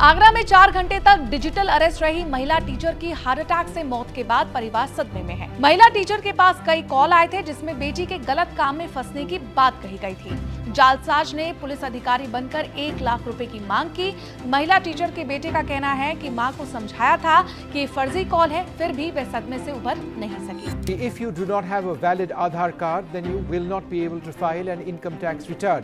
आगरा में 4 घंटे तक डिजिटल अरेस्ट रही महिला टीचर की हार्ट अटैक से मौत के बाद परिवार सदमे में है। महिला टीचर के पास कई कॉल आए थे जिसमें बेटी के गलत काम में फंसने की बात कही गई थी। जालसाज ने पुलिस अधिकारी बनकर 1 लाख रुपए की मांग की। महिला टीचर के बेटे का कहना है कि मां को समझाया था कि फर्जी कॉल है, फिर भी वे सदमे से उभर नहीं सकी। If you do not have a valid Aadhaar card, then you will not be able to file an income tax return.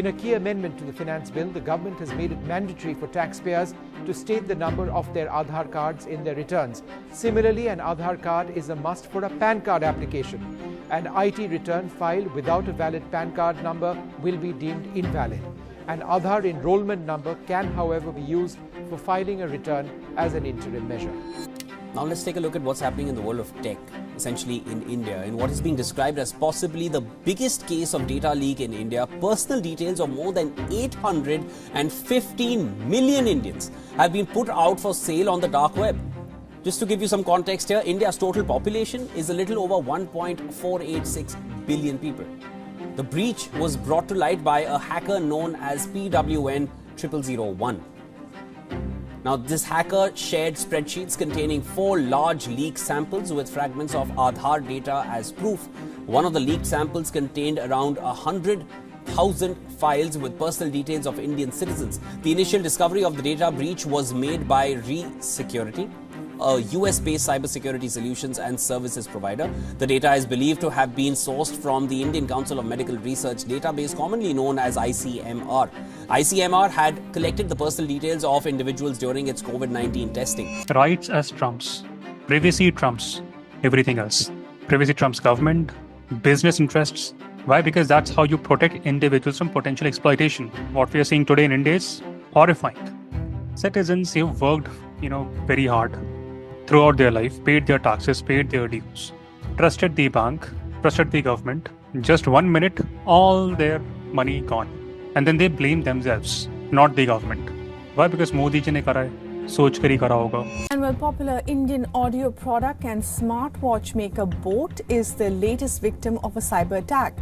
In a key amendment to the finance bill, the government has made it mandatory for taxpayers to state the number of their Aadhaar cards in their returns. Similarly, an Aadhaar card is a must for a PAN card application. An IT return filed without a valid PAN card number will be deemed invalid. An Aadhaar enrollment number can, however, be used for filing a return as an interim measure. Now let's take a look at what's happening in the world of tech, essentially in India, in what is being described as possibly the biggest case of data leak in India. Personal details of more than 815 million Indians have been put out for sale on the dark web. Just to give you some context here, India's total population is a little over 1.486 billion people. The breach was brought to light by a hacker known as PWN 0001. Now, this hacker shared spreadsheets containing 4 large leak samples with fragments of Aadhaar data as proof. One of the leaked samples contained around 100,000 files with personal details of Indian citizens. The initial discovery of the data breach was made by Re-Security, a US-based cybersecurity solutions and services provider. The data is believed to have been sourced from the Indian Council of Medical Research database, commonly known as ICMR. ICMR had collected the personal details of individuals during its COVID-19 testing. Rights as trumps. Privacy trumps everything else. Privacy trumps government, business interests. Why? Because that's how you protect individuals from potential exploitation. What we are seeing today in India is horrifying. Citizens who've worked, very hard throughout their life, paid their taxes, paid their dues, trusted the bank, trusted the government. Just 1 minute, all their money gone. And then they blame themselves, not the government. Why? Because Modi ji ne kara hai, soch kar hi kara hoga. And well, popular Indian audio product and smartwatch maker Boat is the latest victim of a cyber attack.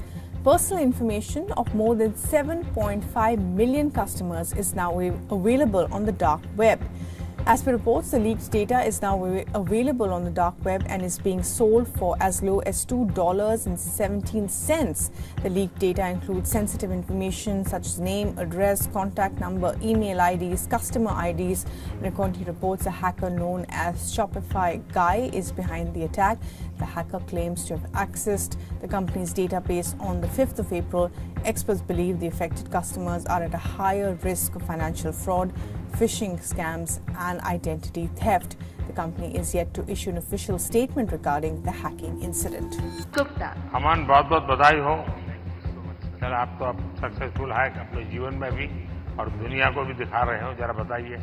Personal information of more than 7.5 million customers is now available on the dark web. As per reports, the leaked data is now available on the dark web and is being sold for as low as $2.17. The leaked data includes sensitive information such as name, address, contact number, email IDs, customer IDs. And according to reports, a hacker known as Shopify Guy is behind the attack. The hacker claims to have accessed the company's database on the 5th of April. Experts believe the affected customers are at a higher risk of financial fraud, phishing scams and identity theft. The company is yet to issue an official statement regarding the hacking incident. Gupta. अमन बहुत बहुत बधाई हो sir, आप तो अब successful है अपने जीवन में भी और दुनिया को भी दिखा रहे हो, जरा बताइए।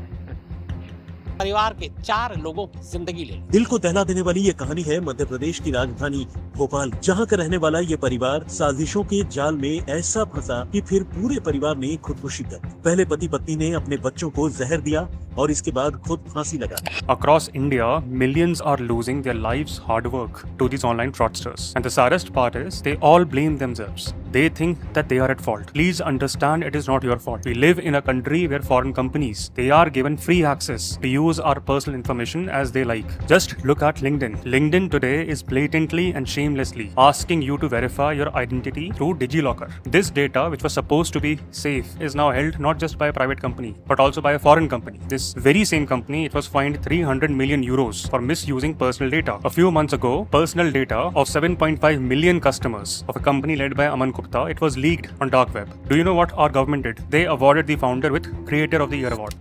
परिवार के 4 लोगों की जिंदगी ले दिल को दहला देने वाली ये कहानी है मध्य प्रदेश की राजधानी भोपाल, जहां का रहने वाला ये परिवार साजिशों के जाल में ऐसा फंसा कि फिर पूरे परिवार ने खुदकुशी कर ली। पहले पति पत्नी ने अपने बच्चों को जहर दिया और इसके बाद खुद फांसी लगा। Across India, millions are losing their lives' hard work to these online fraudsters. And the saddest part is, they all blame themselves. They think that they are at fault. Please understand, it is not your fault. We live in a country where foreign companies, they are given free access to use our personal information as they like. Just look at LinkedIn. LinkedIn today is blatantly and shamelessly asking you to verify your identity through DigiLocker. This data, which was supposed to be safe, is now held not just by a private company, but also by a foreign company. This very same company, it was fined 300 million euros for misusing personal data. A few months ago, personal data of 7.5 million customers of a company led by Aman Gupta, it was leaked on dark web. Do you know what our government did? They awarded the founder with Creator of the Year award.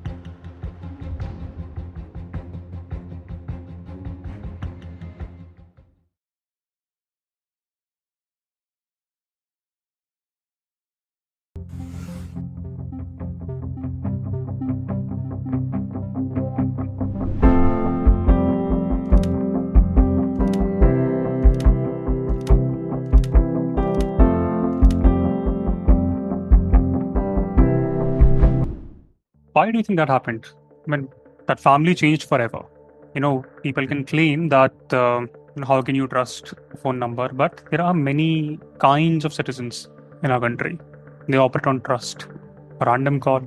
Why do you think that happened? I mean, that family changed forever. People can claim that how can you trust a phone number? But there are many kinds of citizens in our country. They operate on trust. A random call,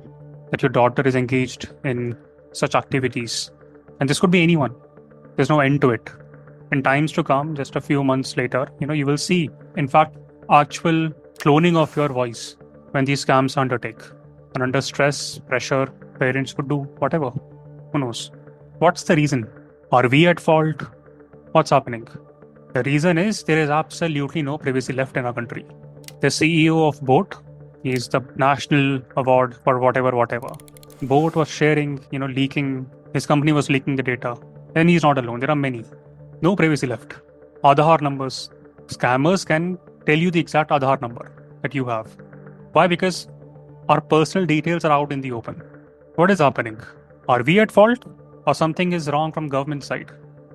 that your daughter is engaged in such activities. And this could be anyone. There's no end to it. In times to come, just a few months later, you will see, in fact, actual cloning of your voice when these scams undertake. And under stress, pressure, parents could do whatever. Who knows? What's the reason? Are we at fault? What's happening? The reason is there is absolutely no privacy left in our country. The CEO of Boat, he's the national award for whatever. Boat was sharing, leaking, his company was leaking the data. And he's not alone. There are many. No privacy left. Aadhaar numbers. Scammers can tell you the exact Aadhaar number that you have. Why? Because our personal details are out in the open. What is happening? Are we at fault or something is wrong from government side?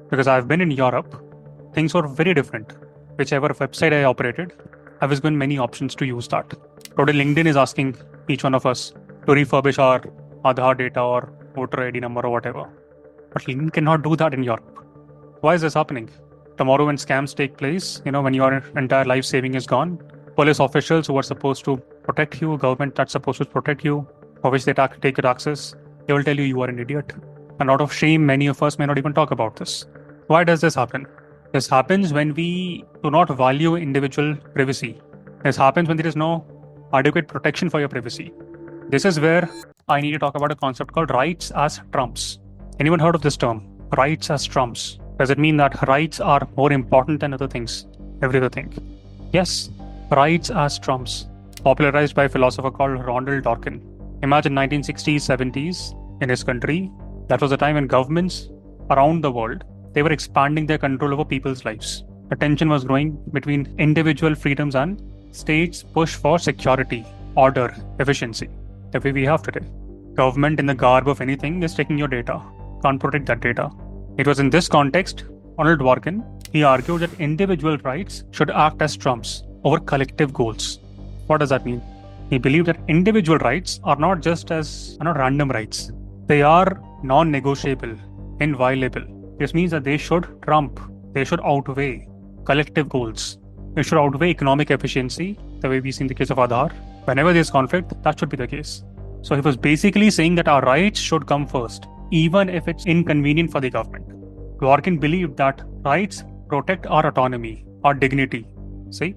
Because I've been in Europe, things were very different. Whichever website I operated, I was given many options to use that. Today LinkedIn is asking each one of us to refurbish our Aadhaar data or voter ID number or whatever. But LinkedIn cannot do that in Europe. Why is this happening? Tomorrow when scams take place, when your entire life saving is gone, police officials who are supposed to protect you, government that's supposed to protect you, for which they take your taxes, they will tell you are an idiot. And out of shame, many of us may not even talk about this. Why does this happen? This happens when we do not value individual privacy. This happens when there is no adequate protection for your privacy. This is where I need to talk about a concept called rights as trumps. Anyone heard of this term? Rights as trumps. Does it mean that rights are more important than other things? Every other thing? Yes, rights as trumps. Popularized by a philosopher called Ronald Dworkin. Imagine 1960s, 70s in his country. That was a time when governments around the world, they were expanding their control over people's lives. The tension was growing between individual freedoms and states' push for security, order, efficiency. The way we have today. Government in the garb of anything is taking your data. Can't protect that data. It was in this context, Ronald Dworkin, he argued that individual rights should act as trumps over collective goals. What does that mean? He believed that individual rights are not just as random rights. They are non-negotiable, inviolable. This means that they should trump, they should outweigh collective goals. They should outweigh economic efficiency, the way we see in the case of Aadhaar. Whenever there's conflict, that should be the case. So he was basically saying that our rights should come first, even if it's inconvenient for the government. Dworkin believed that rights protect our autonomy, our dignity. See,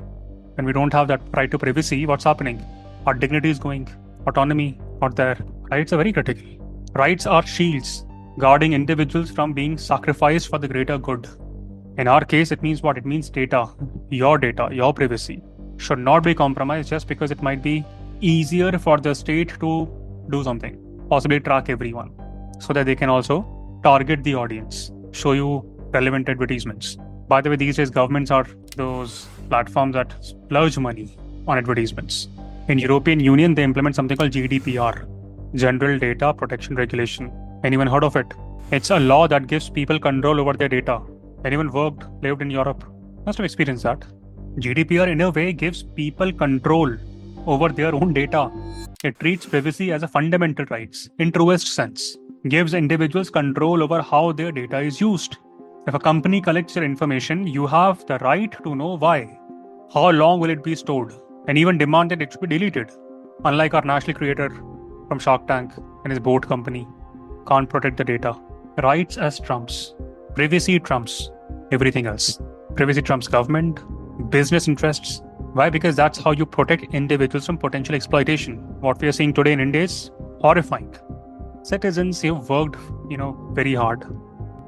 when we don't have that right to privacy, what's happening? Our dignity is going, autonomy not there. Rights are very critical. Rights are shields, guarding individuals from being sacrificed for the greater good. In our case, it means what? It means data, your privacy should not be compromised just because it might be easier for the state to do something, possibly track everyone, so that they can also target the audience, show you relevant advertisements. By the way, these days governments are those platforms that splurge money on advertisements. In European Union, they implement something called GDPR, General Data Protection Regulation. Anyone heard of it? It's a law that gives people control over their data. Anyone lived in Europe, must have experienced that. GDPR in a way gives people control over their own data. It treats privacy as a fundamental right in truest sense. Gives individuals control over how their data is used. If a company collects your information, you have the right to know why. How long will it be stored? And even demand that it should be deleted. Unlike our national creator from Shark Tank and his boat company, can't protect the data. Rights as trumps. Privacy trumps everything else. Privacy trumps government, business interests. Why? Because that's how you protect individuals from potential exploitation. What we are seeing today in India is horrifying. Citizens who've worked, very hard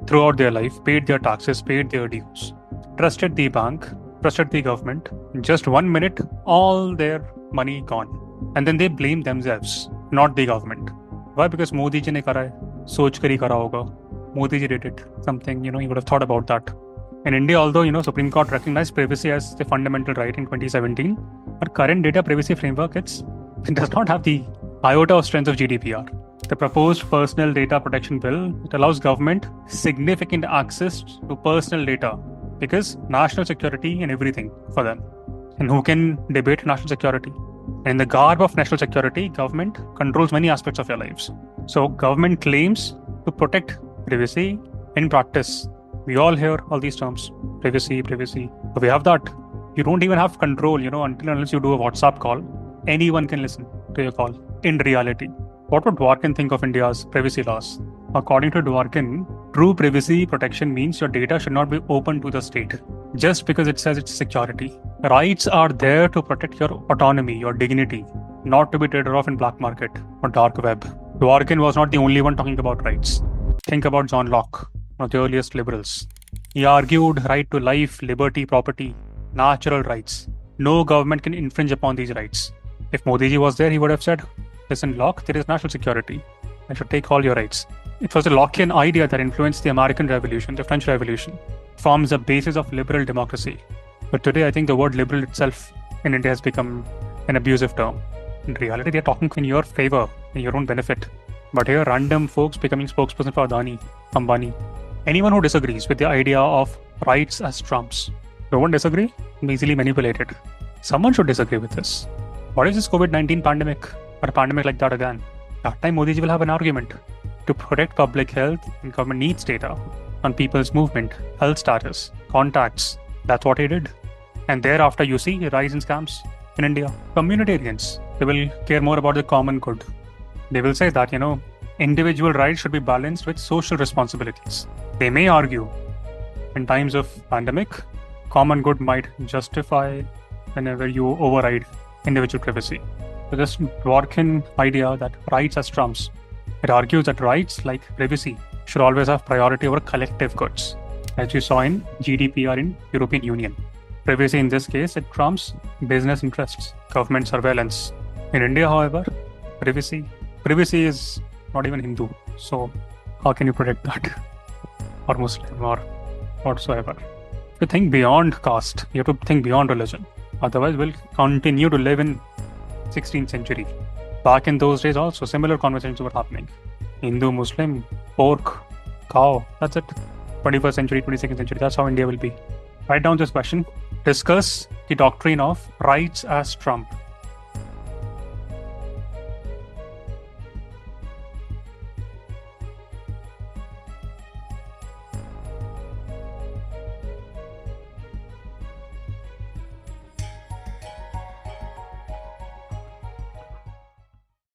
throughout their life, paid their taxes, paid their dues, trusted the bank, trusted the government. In just 1 minute, all their money gone. And then they blame themselves, not the government. Why? Because Modi ji ne kara hai, soch kar hi kara hoga. Modi ji did it. Something, you would have thought about that. In India, although, Supreme Court recognized privacy as the fundamental right in 2017, our current data privacy framework, it does not have the iota of strength of GDPR. The proposed personal data protection bill, it allows government significant access to personal data because national security and everything for them. And who can debate national security? In the garb of national security, government controls many aspects of your lives. So government claims to protect privacy. In practice, we all hear all these terms, privacy. But we have that. You don't even have control, until unless you do a WhatsApp call, anyone can listen to your call in reality. What would Dworkin think of India's privacy laws? According to Dworkin, true privacy protection means your data should not be open to the state just because it says it's security. Rights are there to protect your autonomy, your dignity, not to be traded off in black market or dark web. Dworkin was not the only one talking about rights. Think about John Locke, one of the earliest liberals. He argued right to life, liberty, property, natural rights. No government can infringe upon these rights. If Modi ji was there, he would have said, listen, Locke, there is national security. I should take all your rights. It was a Lockean idea that influenced the American Revolution, the French Revolution. It forms the basis of liberal democracy. But today, I think the word liberal itself in India has become an abusive term. In reality, they're talking in your favor, in your own benefit. But here, random folks becoming spokesperson for Adani, Ambani. Anyone who disagrees with the idea of rights as trumps, don't disagree, be easily manipulated. Someone should disagree with this. What is this COVID-19 pandemic or a pandemic like that again? That time Modi ji will have an argument. To protect public health, and government needs data on people's movement, health status, contacts. That's what he did. And thereafter, you see a rise in scams in India. Communitarians, they will care more about the common good. They will say that, individual rights should be balanced with social responsibilities. They may argue in times of pandemic, common good might justify whenever you override individual privacy. So this Dworkin idea that rights as trumps, it argues that rights like privacy should always have priority over collective goods, as you saw in GDPR in European Union. Privacy in this case, it trumps business interests, government surveillance. In India, however, privacy is not even Hindu. So how can you protect that? Or Muslim or whatsoever. To think beyond caste, you have to think beyond religion. Otherwise, we'll continue to live in 16th century. Back in those days also, similar conversations were happening. Hindu, Muslim, pork, cow, that's it. 21st century, 22nd century, that's how India will be. Write down this question. Discuss the doctrine of rights as trump.